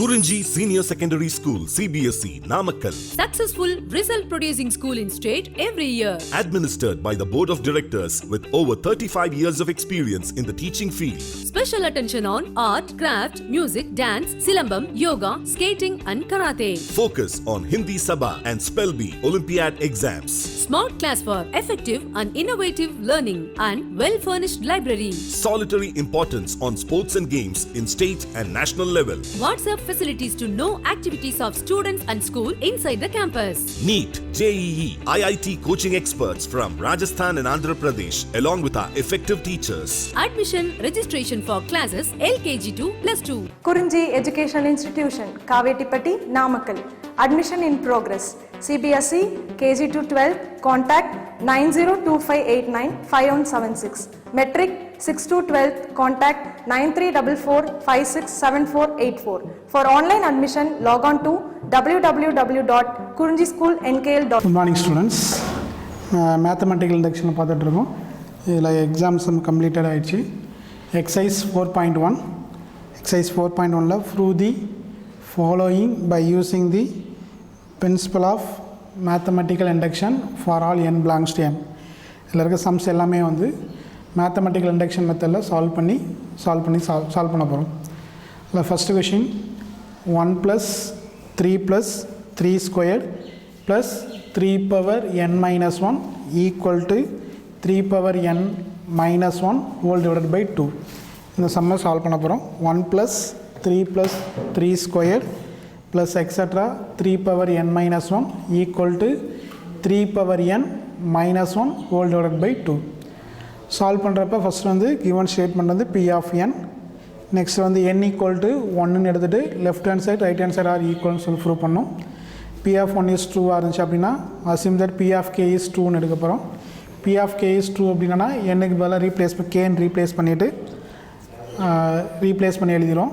Kurinji Senior Secondary School, CBSE, Namakkal. Successful result producing school in state every year. Administered by the Board of Directors with over 35 years of experience in the teaching field. Special attention on art, craft, music, dance, silambam, yoga, skating and karate. Focus on Hindi Sabha and Spell Bee Olympiad exams. Smart class for effective and innovative learning and well-furnished library. Solitary importance on sports and games in state and national level. WhatsApp facilities to know activities of students and school inside the campus. NEET, JEE, IIT coaching experts from Rajasthan and Andhra Pradesh along with our effective teachers. Admission registration for classes LKG to +2. Kurinji Educational Institution, Kavetipatti, Namakkal. Admission in progress. CBSE, KG to 12, contact 9025895176. Metric 6 to 12, contact 9344567484. For online admission, log on to www.kurinjischoolnkl.com. Good morning students. Mathematical induction பார்த்துட்டு இருக்கோம். இதில் exams completed ஆயிடுச்சு. Exercise 4.1. Exercise 4.1ல prove the following by using the principle of mathematical induction for all n belongs to m. இதில் இருக்க sums எல்லாமே வந்து mathematical induction மெத்தடில் solve பண்ண போகிறோம். இல்லை first question 1 + 3 + 3 squared plus 3 power n - 1 equal to 3 power n - 1 whole divided by 2. இந்த சம்மை solve பண்ண போகிறோம். 1 + 3 + 3 squared plus extra 3 power n - 1 equal to 3 power n - 1 whole divided by 2. Solve பண்ணுறப்ப ஃபஸ்ட் வந்து given statement வந்து P of n, next வந்து n equal to 1ன்னு எடுத்துகிட்டு left hand side right hand side are ஈக்குவல்னு சொல்லி ப்ரூவ் பண்ணோம். P of 1 is true இருந்துச்சு அப்படின்னா assume that P of k is 2ன்னு எடுக்க போகிறோம். P of k is 2 அப்படின்னா என்னுக்கு பதிலாக கேன்னு ரீப்ளேஸ் பண்ணி எழுதிடும்.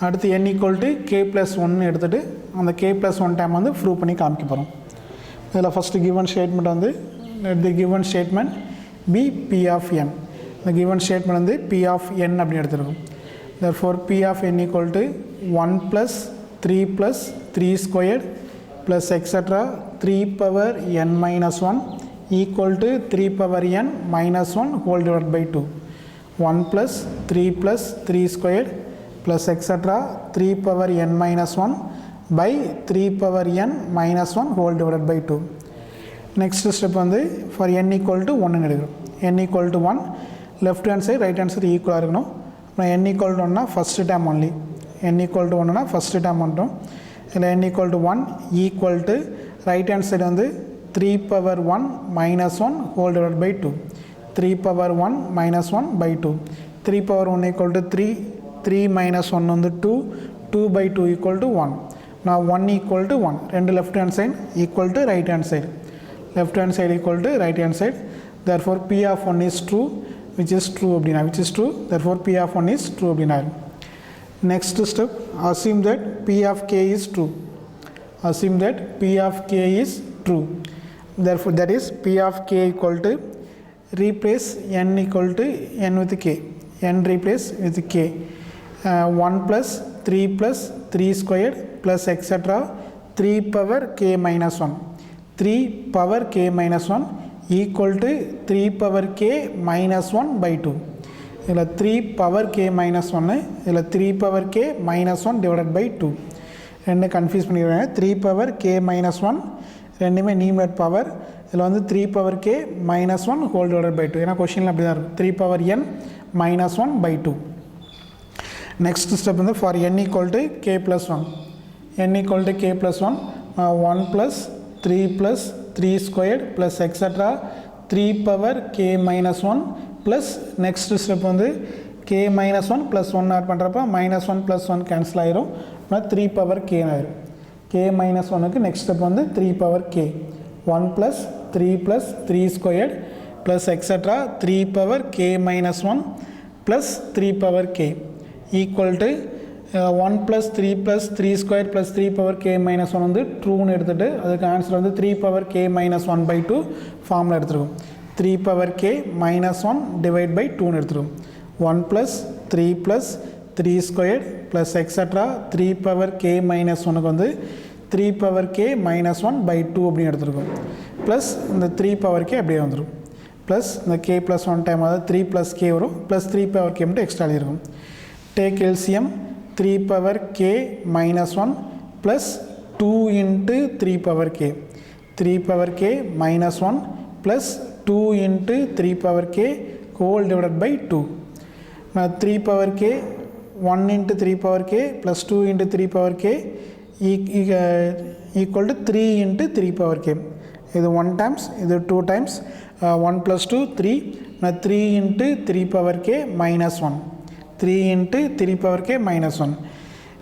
அடுத்து n ஈக்குவல் டு k + 1ன்னு எடுத்துகிட்டு அந்த k + 1 டைம் வந்து ப்ரூவ் பண்ணி காமிக்க போகிறோம். இதில் ஃபஸ்ட்டு கிவன் ஸ்டேட்மெண்ட் வந்து தி given statement be P of n. The given statement வந்து P of n அப்படி எடுத்துருக்கும். Therefore P of n equal to 1 + 3 + 3 squared plus etc 3 power n - 1 equal to 3 power n - 1 whole divided by 2. 1 + 3 + 3 squared plus etc 3 power n - 1 by 3 power n - 1 whole divided by 2. Next step வந்து for n equal to 1 எடுக்கிறோம். n equal to 1 left hand side right hand side ஈக்குவலாக இருக்கணும். அப்புறம் n equal to 1னா first term only. n equal to 1னா first term மட்டும். இதில் n equal to 1 equal to right hand side வந்து 3 power 1 - 1 whole divide by 2. 3 power 1 - 1 by 2. 3 power 1 equal to 3, 3 - 1 வந்து 2, 2 by 2 equal to 1. Now 1 equal to 1. ரெண்டு left hand side equal to right hand side. Left hand side equal to right hand side. Therefore P of 1 is true, which is true. Therefore P of 1 is true. Next step, assume that P of k is true. Therefore that is P of k equal to replace n equal to n with k. N replace with k. 1 + 3 + 3 squared plus etc 3 power k - 1. 3 power k - 1 equal to 3 power k - 1 by 2. இதில் 3 power k - 1 இதில் 3 power k - 1 divided by 2. ரெண்டு confuse பண்ணிடுவாங்க. 3 power k - 1 ரெண்டுமே numerate power. இதில் வந்து 3 power k - 1 whole divided by 2. ஏன்னா கொஷினில் அப்படி தான் இருக்கும். 3 power n - 1 by 2. Next step வந்து for n equal to k + 1. n equal to k + 1 1 + 3 + 3 squared plus etc 3 power k - 1 plus next step வந்து k - 1 plus 1 ஆட் பண்ணுறப்ப -1 plus 1 கேன்சல் ஆயிரும். 3 power k ஆயிரும். k - 1க்கு next step வந்து 3 power k. 1 + 3 + 3 squared plus etc 3 power k - 1 plus 3 power k equal to 1 + 3 + 3 squared plus 3 power k - 1 வந்து ட்ரூன்னு எடுத்துகிட்டு அதுக்கு answer வந்து 3 power k - 1 by 2 ஃபார்மில் எடுத்துருக்கோம். 3 power k - 1 டிவைட் பை 2ன்னு எடுத்துருக்கோம். 1 + 3 + 3 squared plus etc 3 power k minus 1 வந்து 3 power k minus 1 by 2 அப்படின்னு எடுத்துருக்கோம் ப்ளஸ் இந்த 3 power k அப்படியே வந்துடும் ப்ளஸ் இந்த k plus 1 டைம் அதாவது 3 plus k வரும் ப்ளஸ் 3 power k மட்டும் எக்ஸ்ட்ரா எழுதியிருக்கும் take LCM 3 power k minus 1 plus 2 into 3 power k 3 power k minus 1 plus 2 into 3 power k whole divided by 2 now 3 power k 1 into 3 power k plus 2 into 3 power k equal to 3 into 3 power k இது 1 times இது 2 times 1 plus 2 3 now 3 into 3 power k minus 1 3 into 3 power k minus 1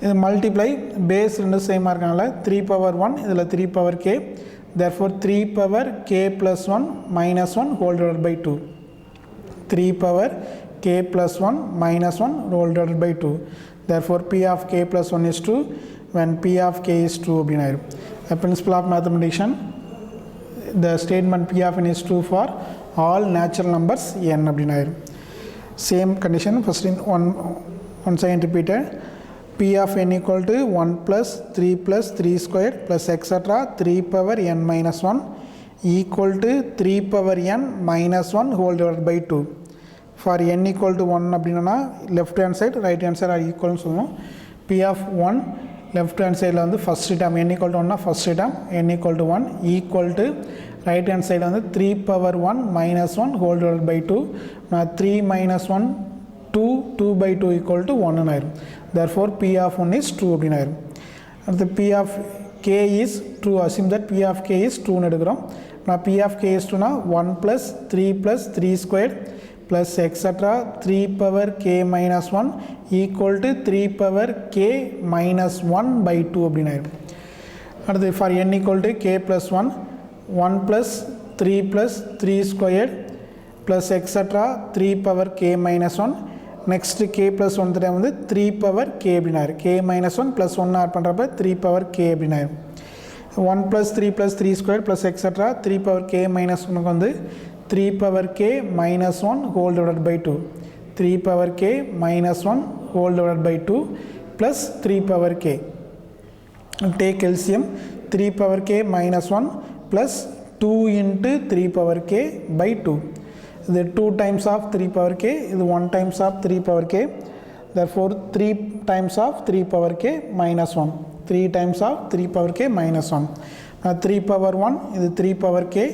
இது multiply base ரெண்டு சேமாக இருக்கனால 3 power 1 இதில் 3 power k therefore 3 power k plus 1 minus 1 whole divided by 2 3 power k plus 1 minus 1 whole divided by 2 therefore p of k plus 1 is 2 when p of k is 2 அப்படின்னா இருக்கும் the principle of mathematician the statement p of n is true for all natural numbers n அப்படின்னா இருக்கும் same condition first in once again repeated p of n equal to 1 plus 3 plus 3 squared plus etc 3 power n minus 1 equal to 3 power n minus 1 whole divided by 2 for n equal to 1 அப்படின்னா left hand side right hand side are equal னு சொல்லுவோம் p of 1 left hand side வந்து first term n equal to 1 னா first term n equal to 1 equal to right hand side வந்து 3 power 1 minus 1 whole divided by 2 நான் 3 minus 1 2 by 2 equal to 1 னு ஆயிரும் therefore p of 1 is true அப்படின்னா ஆயிரும் அடுத்து p of k is true assume that p of k is true னு எடுக்கிறோம் நான் p of k is true னா 1 plus 3 squared plus etc 3 power k minus 1 equal to 3 power k minus 1 by 2 அப்படின்னா ஆயிரும் அடுத்து for n equal to k plus 1 1 plus 3 squared plus etc 3 power k minus 1 next k plus 1 time வந்து 3 power k அப்படின்னா k minus 1 plus 1 add பண்ணுறப்ப 3 power k அப்படின்னா 1 plus 3 squared plus etc 3 power k minus 1 வந்து 3 power k minus 1 whole divided by 2 3 power k minus 1 whole divided by 2 plus 3 power k take LCM 3 power k minus 1 plus 2 into 3 power k by 2 the 2 times of 3 power k is 1 times of 3 power k therefore 3 times of 3 power k minus 1 3 times of 3 power k minus 1 now 3 power 1 is 3 power k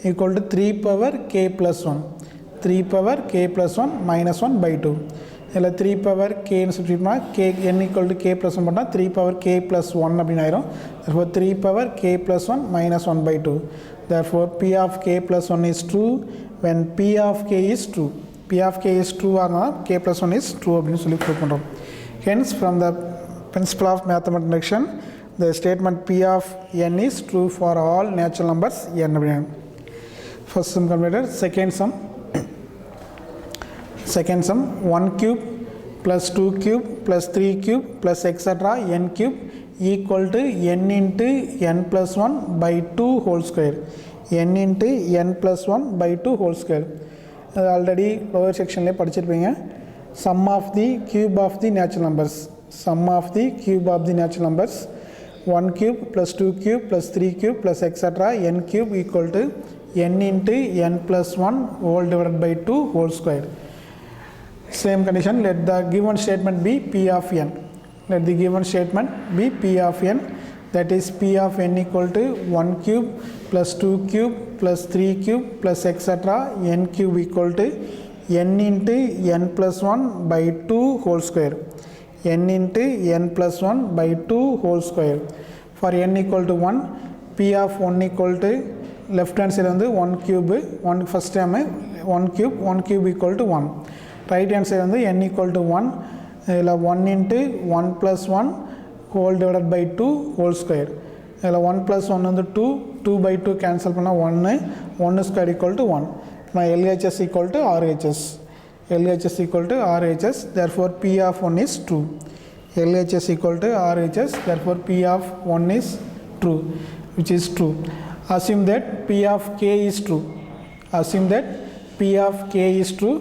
equal to 3 power k plus 1 3 power k plus 1 minus 1 by 2 இதில் 3 power k ன்னு substitute பண்ணால் k n equal to k plus 1 பண்ணால் 3 power k plus 1 அப்படின்னு ஆயிரும் therefore 3 power k plus 1 minus 1 by 2 therefore p of k plus 1 is true when p of k is true p of k is true ஆனால் k plus 1 is true அப்படின்னு சொல்லி prove பண்ணுறோம் hence from the principle of mathematician the statement p of n is true for all natural numbers n அப்படின்னு first sum completed second sum 1 cube plus 2 cube plus 3 cube plus etc n cube equal to n into n plus 1 by 2 whole square n into n plus 1 by 2 whole square already lower section படிச்சிருப்பீங்க sum of the cube of the natural numbers sum of the cube of the natural numbers 1 cube plus 2 cube plus 3 cube plus etc n cube equal to n into n plus 1 whole divided by 2 whole square same condition let the given statement be p of n let the given statement be p of n that is p of n equal to 1 cube plus 2 cube plus 3 cube plus etc n cube equal to n into n plus 1 by 2 whole square n into n plus 1 by 2 whole square for n equal to 1 p of 1 equal to left hand side வந்து 1 cube 1 first term 1 cube equal to 1 right hand side வந்து n equal to 1 இதில் 1 into 1 plus 1 whole divided by 2 whole square இதில் 1 plus 1 வந்து 2 by 2 cancel பண்ணால் 1 square equal to 1 நான் LHS equal to RHS LHS equal to RHS therefore P of 1 is true LHS equal to RHS therefore P of 1 is true which is true assume that P of K is true assume that P of K is true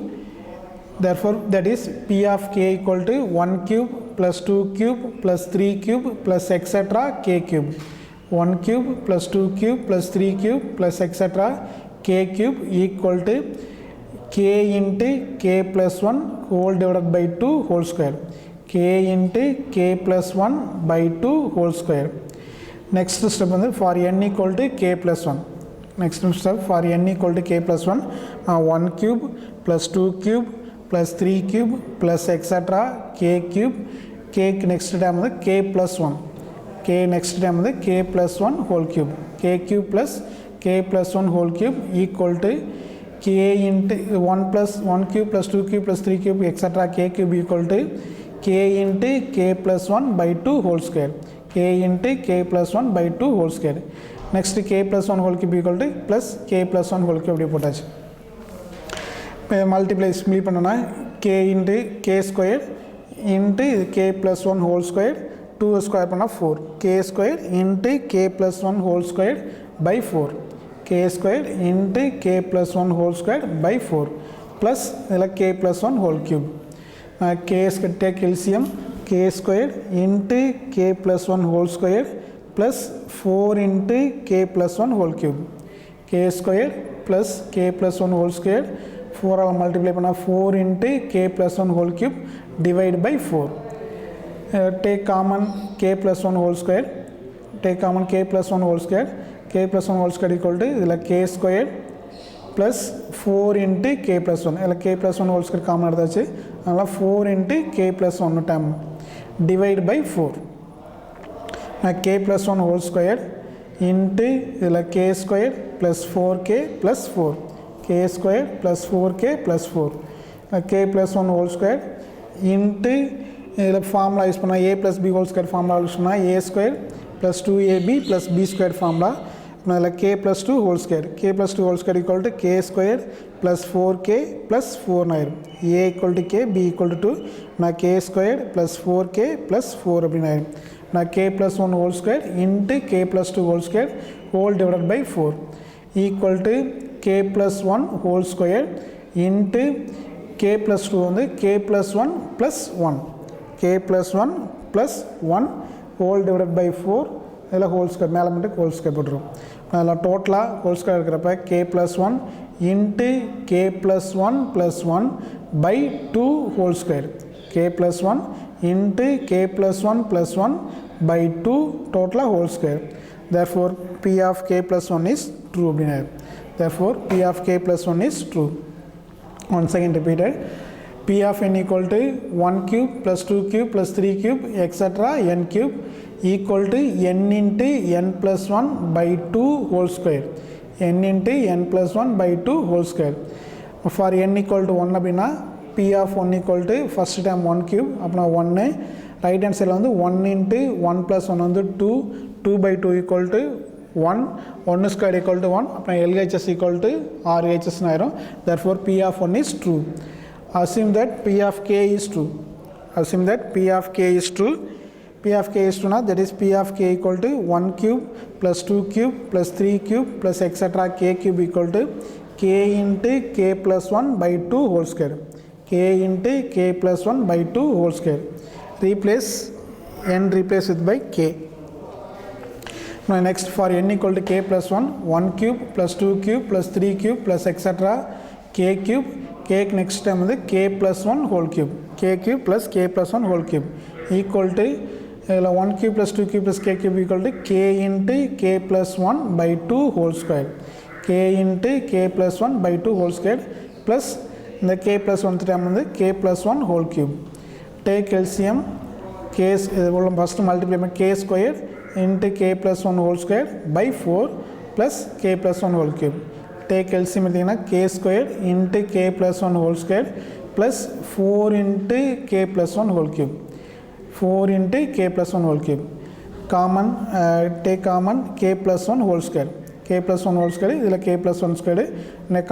Therefore, that is P of k equal to 1 cube plus 2 cube plus 3 cube plus etc. k cube. 1 cube plus 2 cube plus 3 cube plus etc. k cube equal to k into k plus 1 whole divided by 2 whole square. K into k plus 1 by 2 whole square. Next step for n equal to k plus 1. Next step for n equal to k plus 1. 1 cube plus 2 cube plus 3 cube plus etc. k cube. K next term k plus 1. K next term k plus 1 whole cube. K cube plus k plus 1 whole cube equal to k into 1 plus 1 cube plus 2 cube plus 3 cube etc. k cube equal to k into k plus 1 by 2 whole square. K into k plus 1 by 2 whole square. Next k plus 1 whole cube equal to plus k plus 1 whole cube போட்டாச்சு. Multiply simply பண்ணோன்னா k into k square into k plus 1 whole square 2 square பண்ணால் 4 k square into k plus 1 whole square by 4 k square into k plus 1 whole square by 4 plus இதில் k plus 1 whole cube. K take LCM k square into k plus 1 whole square plus 4 into k plus 1 whole cube. K square plus k plus 1 whole square 4 all multiply பண்ணால் 4 into k plus 1 whole cube divide by 4. Take common k plus 1 whole square. Take common k plus 1 whole square. K plus 1 whole square equal to இதில் k square plus 4 into k plus 1. இதில் k plus 1 whole square common எடுத்தாச்சு. அதனால் 4 into k plus 1 term divide by 4. K plus 1 whole square into இதில் k square plus 4k plus 4. K square plus 4k plus 4. K plus 1 whole square into இதில் formula use பண்ணால் a plus b whole square formula use பண்ணால் a square plus 2ab plus b square formula. அதில் k plus 2 whole square. K plus 2 whole square equal to k square plus 4k plus 4 ஆயிரும். a equal to k, b equal to 2. நான் k square plus 4k plus 4 அப்படின்னு ஆயிரும். நான் k plus 1 whole square into k plus 2 whole square whole divided by 4 equal to k plus 1 whole square into k plus 2 வந்து k plus 1 plus 1. k plus 1 plus 1 whole divided by 4 இதில் whole square மேலே மட்டும் whole square போட்டுரும். அதில் டோட்டலாக whole square இருக்கிறப்ப k plus 1 into k plus 1 plus 1 by 2 whole square. k plus 1 into k plus 1 plus 1 by 2 டோட்டலாக whole square. Therefore p of k plus 1 is true அப்படின்னா. Therefore p of k plus 1 is true. Once again repeated. P of n equal to 1 cube plus 2 cube plus 3 cube etc. n cube equal to n into n plus 1 by 2 whole square. n into n plus 1 by 2 whole square. For n equal to 1 அப்படின்னா P of 1 equal to first term 1 cube அப்படின்னா 1 right hand side வந்து 1 into 1 plus 1 வந்து 2 2 by 2 equal to 1 square equal to 1 அப்படின்னா LHS equal to RHS ஆயிரும். Therefore P of 1 is true. Assume that P of k is true. Assume that P of k is true. P of k is true now, that is P of k equal to 1 cube plus 2 cube plus 3 cube plus etc. k cube equal to k into k plus 1 by 2 whole square. K into k plus 1 by 2 whole square. Replace n replace it by k. Now next for n equal to k plus 1 1 cube plus 2 cube plus 3 cube plus etc. k cube. K next term is k plus 1 whole cube. K cube plus k plus 1 whole cube equal to 1 cube plus 2 cube plus k cube equal to k into k plus 1 by 2 whole square. K into k plus 1 by 2 whole square plus the k plus 1 term is k plus 1 whole cube. Take LCM. K first multiply by k square into k plus 1 whole square by 4 plus k plus 1 whole cube. Take LCM k square into k plus 1 whole square plus 4 into k plus 1 whole cube. 4 into k plus 1 whole cube. Common, take common k plus 1 whole square. K plus 1 whole square இதில் k plus 1 square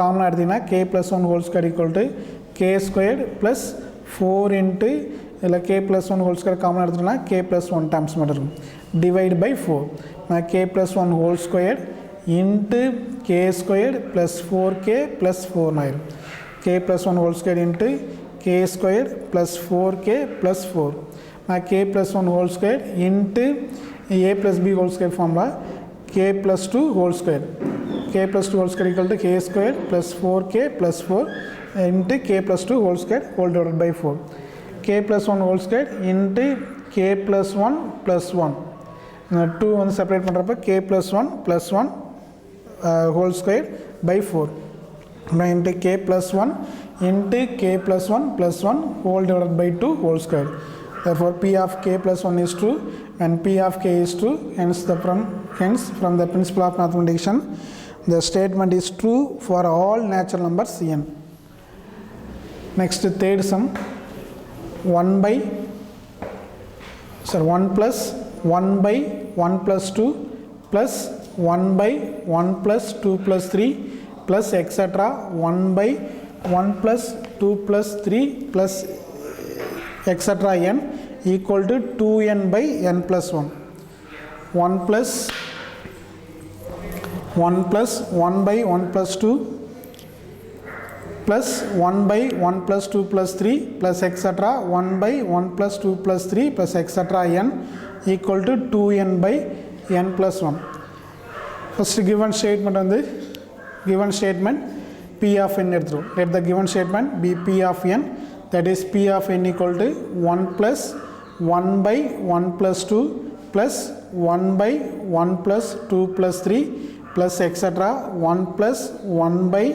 common எடுத்தீங்கன்னா k plus 1 whole square equal to k square plus 4 into இதில் k plus 1 whole square common எடுத்தீங்கன்னா k plus 1 times மட்டும் இருக்கும். Divide by 4. K plus 1 whole square into k square plus 4k plus 4 9. K plus 1 whole square into k squared plus 4k plus 4. Now k plus 1 whole square into a plus b whole square formula k plus 2 whole square. K plus 2 whole square equal to k squared plus 4k plus 4 into k plus 2 whole square whole divided by 4. K plus 1 whole square into k plus 1 plus 1. 2 வந்து separate பண்ணுறப்ப k plus 1 plus 1 whole square by 4. Now into k plus 1 into k plus 1 plus 1 whole divided by 2 whole square. Therefore p of k plus 1 is true and p of k is true. Hence from the principle of mathematics the statement is true for all natural numbers n. Next third sum 1 plus 1 by 1 plus 2 plus 1 by 1 plus 2 plus 3 plus etc. 1 by 1 plus 2 plus 3 plus etc. n equal to 2n by n plus 1. 1 plus 1 by 1 plus 2 plus 1 by 1 plus 2 plus 3 plus etc. 1 by 1 plus 2 plus 3 plus etc. n equal to 2n by n plus 1. First given statement on the given statement p of n எடுத்துரும். Let the given statement be p of n, that is p of n equal to 1 plus 1 by 1 plus 2 plus 1 by 1 plus 2 plus 3 plus etc. 1 plus 1 by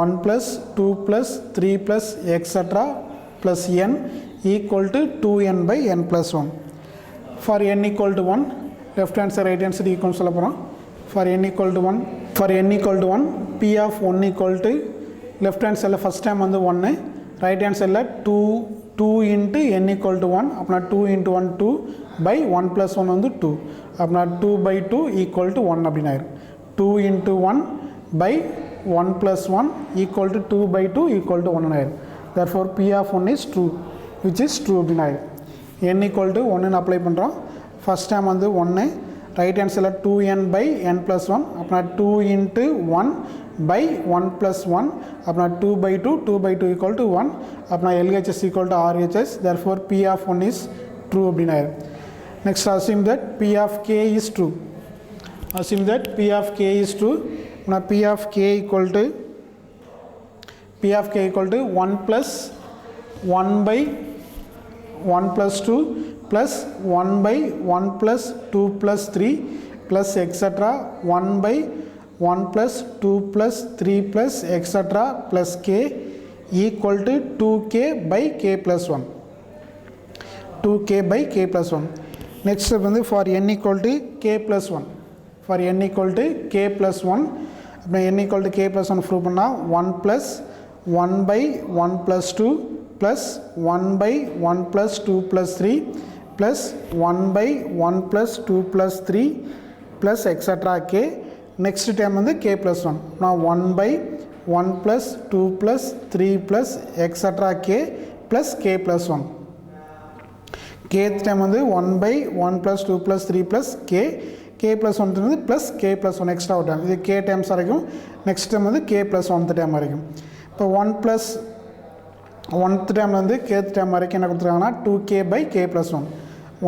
1 plus 2 plus 3 plus etc. plus n equal to 2n by n plus 1. For n equal to 1, left hand side right hand side equal சொல்ல போகிறோம். For n equal to 1, p of 1 equal to left hand side first time வந்து 1, right hand side 2 into n equal to 1, அப்பனா 2 into 1 2 by 1 plus 1 வந்து 2, அப்பனா 2 by 2 equal to 1 அப்படினா 2 into 1 by 1 plus 1 equal to 2 by 2 equal to 1 ஆயிரும். Therefore p of 1 is true, which is true அப்படினா n equal to 1 apply பண்ணுறோம். first time வந்து 1, right hand side 2n by n plus 1, அப்பனா 2 into 1 by 1 plus 1, அப்பனா 2 by 2 by 2 equal to 1, அப்பனா LHS equal to RHS. Therefore p of 1 is true அப்படினா next assume that p of k is true. Assume that p of k is true. Now p of k equal to 1 plus 1 by 1 plus 2 plus 1 by 1 plus 2 plus 3 plus etc. 1 by 1 plus 2 plus 3 plus etc. plus k equal to 2k by k plus 1. 2k by k plus 1. Next step வந்து for n equal to k plus 1. For n equal to k plus 1, அப்போ n equal to k plus 1 prove பண்ணால் 1 plus 1 by 1 plus 2 plus 1 by 1 plus 2 plus 3 plus 1 by 1 plus 2 plus 3 plus etc. k. Next term வந்து k plus 1. Now 1 by 1 plus 2 plus 3 plus etc. k plus k plus 1. Kth term வந்து 1 by 1 plus 2 plus 3 plus k plus 1 வந்து plus k plus 1 extra term. இது k terms வரைக்கும். Next term வந்து k plus 1th term வரைக்கும். இப்போ 1 plus 1th term வந்து kth term வரைக்கும் என்ன கொடுத்துருக்காங்கன்னா 2k by k plus 1.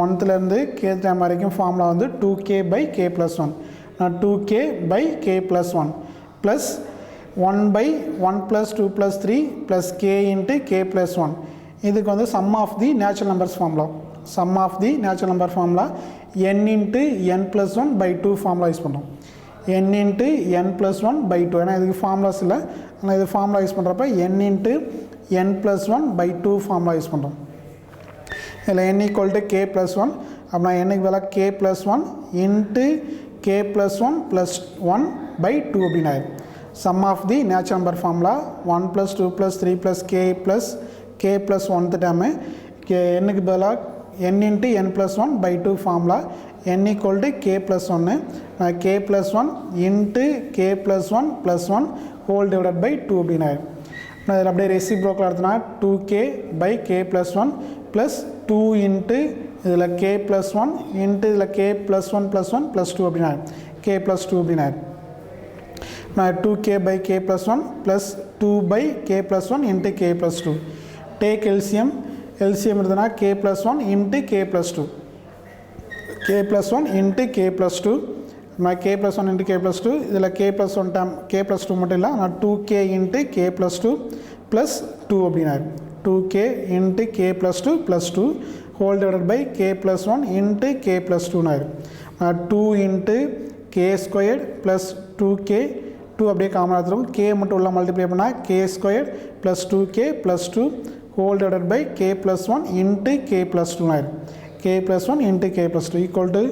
1th இருந்து kth term வரைக்கும் ஃபார்முலா வந்து 2k by k plus 1. நான் 2k by k plus 1 plus 1 by 1 plus 2 plus 3 plus k into k plus 1. இதுக்கு வந்து sum of the natural numbers formula. Sum of the natural number formula n into n plus 1 by 2 formula use பண்ணுறோம். n into n plus 1 by 2. ஏன்னா இதுக்கு formulas இல்லை, ஆனால் இது formula use பண்ணுறப்ப n into n plus 1 by 2 formula use பண்ணுறோம். இதில் n equal to k plus 1, அப்படின்னா n-க்கு பதிலாக k plus 1 into k plus 1 plus 1 by 2 அப்படின்னா sum of the natural number formula 1 plus 2 plus 3 plus k plus 1th term n-க்கு பதிலாக n into n plus 1 by 2 formula n equal to k plus 1, k plus 1 into k plus 1 plus 1 whole divided by 2 அப்படின்னா இதில் அப்படியே reciprocal எடுத்தோன்னா 2k by k plus 1 plus 2 into இதில் k plus 1 into இதில் k plus 1 plus 1 plus 2 அப்படின்னா k plus 2 அப்படின்னா 2k by k plus 1 plus 2 by k plus 1 into k plus 2. Take LCM இருந்ததுன்னா k plus 1 into k plus 2 k plus 1 into k plus 2 k plus 1 into k plus 2 இதில் k plus 1 term k plus 2 மட்டும் இல்லை நான் 2k into k plus 2 plus 2 அப்படின்னா 2k into k plus 2 plus 2 whole divided by k plus 1 into k plus 2 நான் 2 into k squared plus 2k 2 அப்படியே common எடுத்துரும் k மட்டும் உள்ள மல்டிப்ளை பண்ணால் k squared plus 2k plus 2 whole divided by k plus 1 into k plus 2 நான் k plus 1 into k plus 2 equal to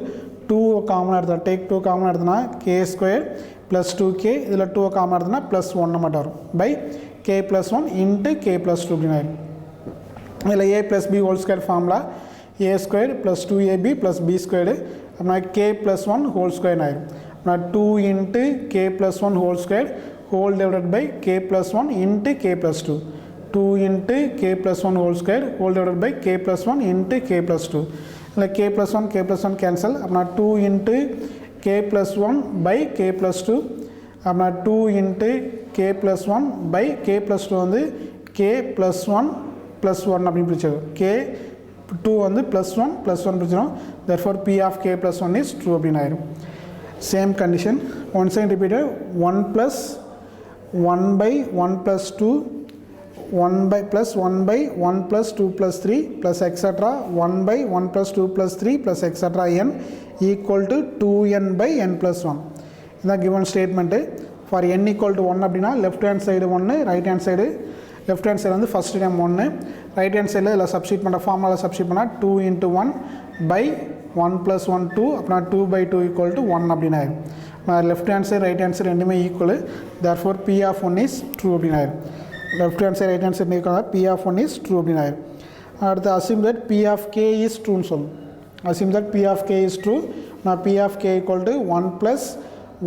2 common எடுத்தோம் take 2 common எடுத்தோம்னா k squared plus 2k இதில் 2 common எடுத்தோம்னா plus 1 மட்டும் வரும் by k plus 1 into k plus 2 அப்படின்னா இதில் a plus b whole square formula a squared plus 2ab plus b squared அப்படின்னா k plus 1 whole square ஆயிடும் அப்படின்னா 2 into k plus 1 whole square whole divided by k plus 1 into k plus 2 2 into k plus 1 whole square whole divided by k plus 1 into k plus 2 இதில் k plus 1 cancel அப்படின்னா 2 into k plus 1 by k plus 2 அப்படின்னா 2 into k plus 1 by k plus 2 வந்து k plus 1 plus 1 அப்படின்னு பிரிச்சிடும் k 2 வந்து plus 1 பிரிச்சிடும் therefore p of k plus 1 is true அப்படின்னு ஆயிடும் same condition once again repeated 1 plus 1 by 1 plus 2 1 by plus 1 by 1 plus 2 plus 3 plus etc 1 by 1 plus 2 plus 3 plus etc n equal to 2n by n plus 1 இந்த given statement for n equal to 1 அப்படின்னா left hand side 1 right hand side left hand side வந்து first term 1 right hand side இதில் substitute பண்ணுற formula substitute பண்ணால் 2 into 1 by 1 plus 1 2 அப்படின்னா 2 by 2 equal to 1 அப்படின்னா left hand side right hand side ரெண்டுமே equal therefore p of 1 is true அப்படின்னா left hand side right hand side p of 1 is true அப்படின்னா அடுத்து assume that p of k is true ன்னு சொல்லணும் assume that p of k is true now p of k equal to 1 plus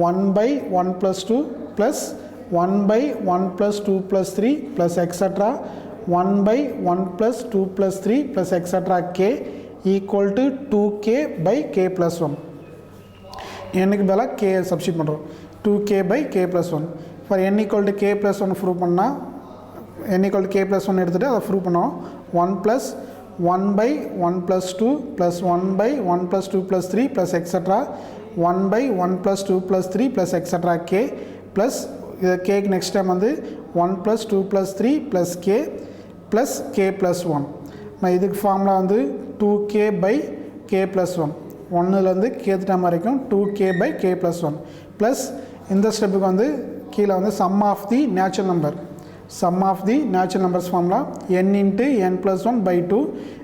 1 by 1 plus 2 plus 1 by 1 plus 2 plus 3 plus etc 1 by 1 plus 2 plus 3 plus etc k equal to 2k by k plus 1 n க்கு பதிலா k substitute பண்ணுறோம் 2k by k plus 1 for n equal to k plus 1 prove பண்ணால் n equal to k plus 1 எடுத்துகிட்டு அதை prove பண்ணுவோம் 1 plus 1 by 1 plus 2 plus 1 by 1 plus 2 plus 3 plus etc 1 by 1 plus 2 plus 3 plus etc k plus இது k next time வந்து 1 plus 2 plus 3 plus k plus k plus 1 நான் இதுக்கு formula வந்து 2k by k plus 1 ஒன்றுலேருந்து kth time வரைக்கும் 2k by k plus 1 plus இந்த ஸ்டெப்புக்கு வந்து கீழே வந்து sum of the natural numbers formula n into n plus 1 by 2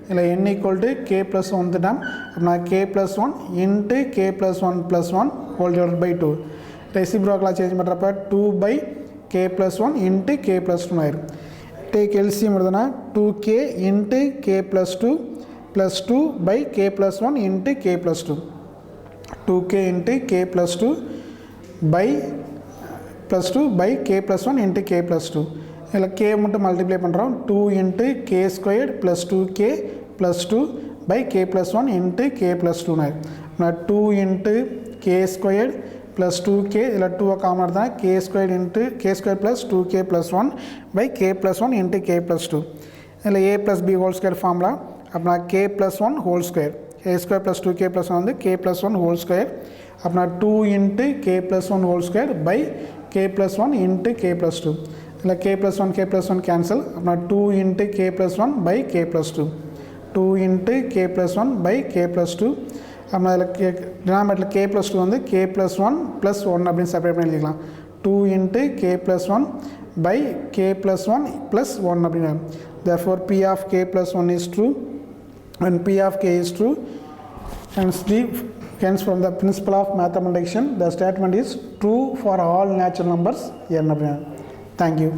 இல்லை n equal to k plus 1 term அப்படின்னா k plus 1 into k plus 1 plus 1 whole divided by 2 reciprocal change பண்ணுறப்ப 2 by k plus 1 into k plus 2 ஆயிரும் take LCM எடுத்தனா 2k into k plus 2 plus 2 by k plus 1 into k plus 2 2k into k plus 2 by plus 2 by k plus 1 into k plus 2 இதில் k மட்டும் multiply பண்ணுறோம் 2 into k squared plus 2k plus 2 by k plus 1 into k plus 2 2 into k squared plus 2k இதில் 2 common எடுத்தால் k squared into k squared plus 2k plus 1 by k plus 1 into k plus 2 இதில் a plus b whole square formula அப்படின்னா k plus 1 whole square a square plus 2k plus 1 வந்து k plus 1 whole square அப்படின்னா 2 into k plus 1 whole square by k plus 1 into k plus 2 இல்லை k plus 1 cancel அப்படின்னா 2 into k plus 1 by k plus 2 2 into k plus 1 by k plus 2 அப்படின்னா இதில் டினாமினேட்டரில் k plus 2 வந்து k plus 1 plus 1 அப்படின்னு separate பண்ணி எழுதிக்கலாம் 2 into k plus 1 by k plus 1 plus 1 அப்படின்னு therefore p of k plus 1 is true when p of k is true hence from the principle of mathematization the statement is true for all natural numbers n அப்படின்னு thank you